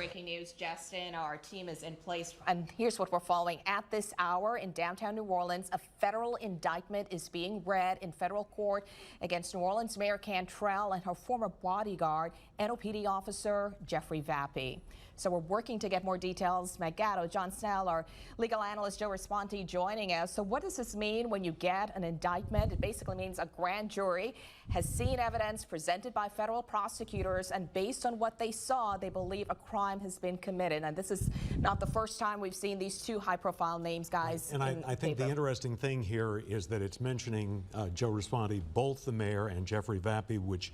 breaking news, Justin. Our team is in place, and here's what we're following. At this hour in downtown New Orleans, a federal indictment is being read in federal court against New Orleans Mayor Cantrell and her former bodyguard, NOPD officer Jeffrey Vappy. So we're working to get more details. Meg Gatto, John Snell, our legal analyst Joe Responti joining us. So what does this mean when you get an indictment? It basically means a grand jury has seen evidence presented by federal prosecutors, and based on what they saw, they believe a crime has been committed. And this is not the first time we've seen these two high-profile names, guys. And I think the interesting thing here is that it's mentioning, Joe Responti, both the mayor and Jeffrey Vappy, which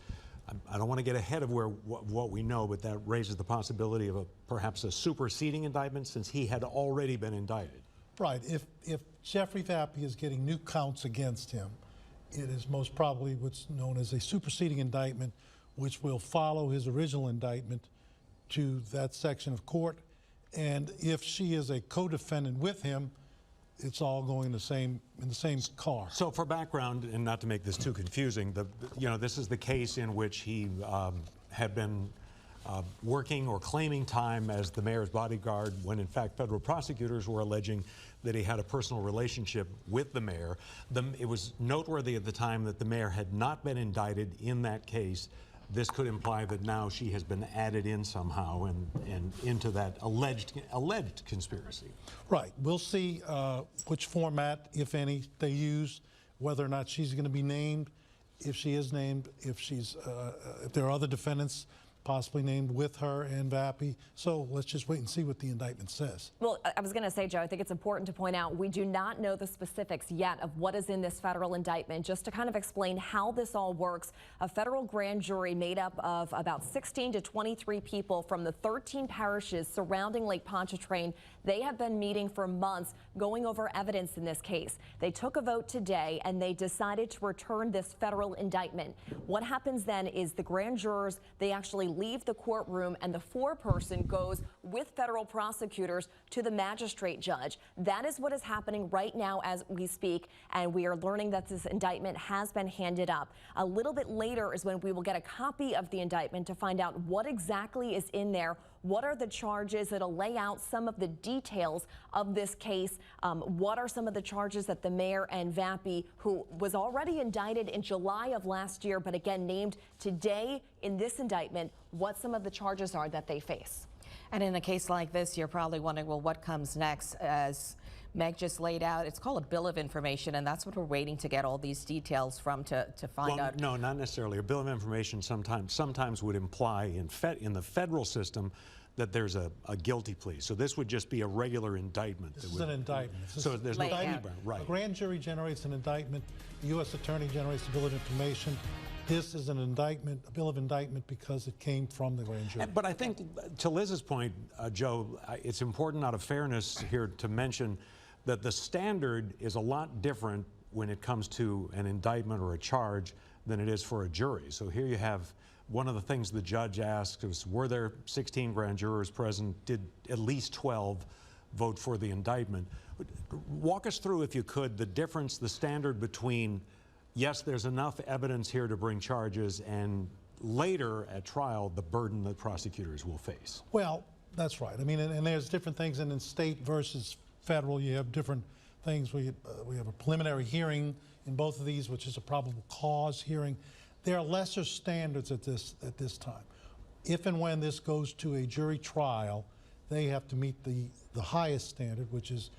I don't want to get ahead of what we know, but that raises the possibility of perhaps a superseding indictment since he had already been indicted. Right. If Jeffrey Vappy is getting new counts against him, it is most probably what's known as a superseding indictment, which will follow his original indictment to that section of court. And if she is a co-defendant with him, it's all going in the same car. So for background, and not to make this too confusing, this is the case in which he had been working or claiming time as the mayor's bodyguard when in fact federal prosecutors were alleging that he had a personal relationship with the mayor. It was noteworthy at the time that the mayor had not been indicted in that case. This could imply that now she has been added in somehow and into that alleged conspiracy. Right. We'll see which format, if any, they use, whether or not she's going to be named, if she is named, if there are other defendants possibly named with her and Vappy. So let's just wait and see what the indictment says. Well, I was going to say, Joe, I think it's important to point out we do not know the specifics yet of what is in this federal indictment. Just to kind of explain how this all works, a federal grand jury made up of about 16 to 23 people from the 13 parishes surrounding Lake Pontchartrain. They have been meeting for months going over evidence in this case. They took a vote today and they decided to return this federal indictment. What happens then is the grand jurors, they actually leave the courtroom and the foreperson goes with federal prosecutors to the magistrate judge. That is what is happening right now as we speak, and we are learning that this indictment has been handed up. A little bit later is when we will get a copy of the indictment to find out what exactly is in there. What are the charges? It'll lay out some of the details of this case. What are some of the charges that the mayor and Vappy, who was already indicted in July of last year, but again named today in this indictment, what some of the charges are that they face. And in a case like this, you're probably wondering, well, what comes next? As Meg just laid out, it's called a bill of information, and that's what we're waiting to get all these details from to find out. No, not necessarily. A bill of information sometimes would imply in the federal system that there's a guilty plea. So this would just be a regular indictment. This is an indictment. So there's no indictment. Right. A grand jury generates an indictment. The U.S. attorney generates a bill of information. This is an indictment, a bill of indictment, because it came from the grand jury. But I think, to Liz's point, Joe, it's important out of fairness here to mention that the standard is a lot different when it comes to an indictment or a charge than it is for a jury. So here you have one of the things the judge asked was, were there 16 grand jurors present? Did at least 12 vote for the indictment? Walk us through, if you could, the difference, the standard between, yes, there's enough evidence here to bring charges, and later at trial, the burden that prosecutors will face. Well, that's right. I mean, and there's different things, and in state versus federal, you have different things. We have a preliminary hearing in both of these, which is a probable cause hearing. There are lesser standards at this time. If and when this goes to a jury trial, they have to meet the highest standard, which is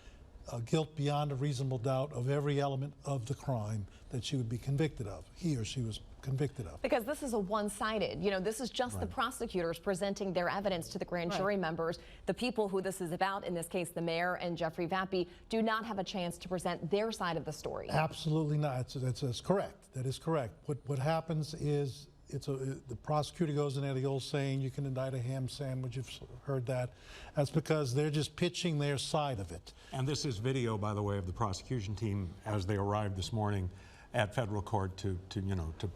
guilt beyond a reasonable doubt of every element of the crime that she would be convicted of, he or she was convicted of. Because this is a one-sided, this is just the prosecutors presenting their evidence to the grand jury members. The people who this is about, in this case the mayor and Jeffrey Vappy, do not have a chance to present their side of the story. Absolutely not. That's correct. That is correct. What happens is the prosecutor goes in there, the old saying, you can indict a ham sandwich, you've heard that. That's because they're just pitching their side of it. And this is video, by the way, of the prosecution team as they arrived this morning at federal court to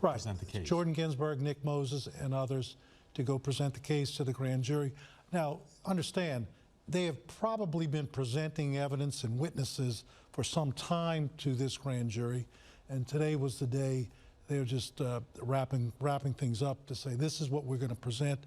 present the case. Jordan Ginsburg, Nick Moses, and others to go present the case to the grand jury. Now, understand, they have probably been presenting evidence and witnesses for some time to this grand jury, and today was the day. They're just wrapping things up to say, this is what we're going to present.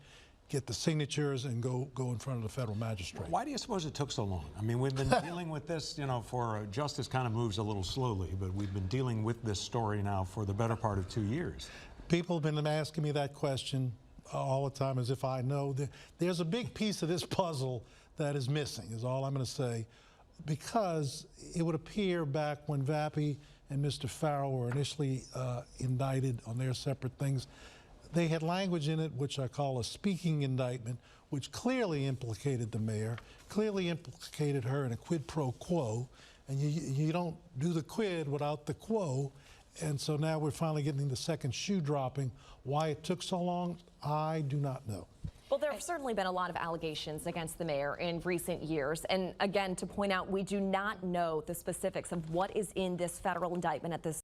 get the signatures, and go in front of the federal magistrate. Why do you suppose it took so long? I mean, we've been dealing with this, for justice kind of moves a little slowly, but we've been dealing with this story now for the better part of 2 years. People have been asking me that question all the time, as if I know. There's a big piece of this puzzle that is missing, is all I'm going to say, because it would appear back when Vappy and Mr. Farrell were initially indicted on their separate things, they had language in it which I call a speaking indictment, which clearly implicated the mayor, clearly implicated her in a quid pro quo, and you don't do the quid without the quo. And so now we're finally getting the second shoe dropping. Why it took so long, I do not know. Well, there have certainly been a lot of allegations against the mayor in recent years. And again, to point out, we do not know the specifics of what is in this federal indictment at this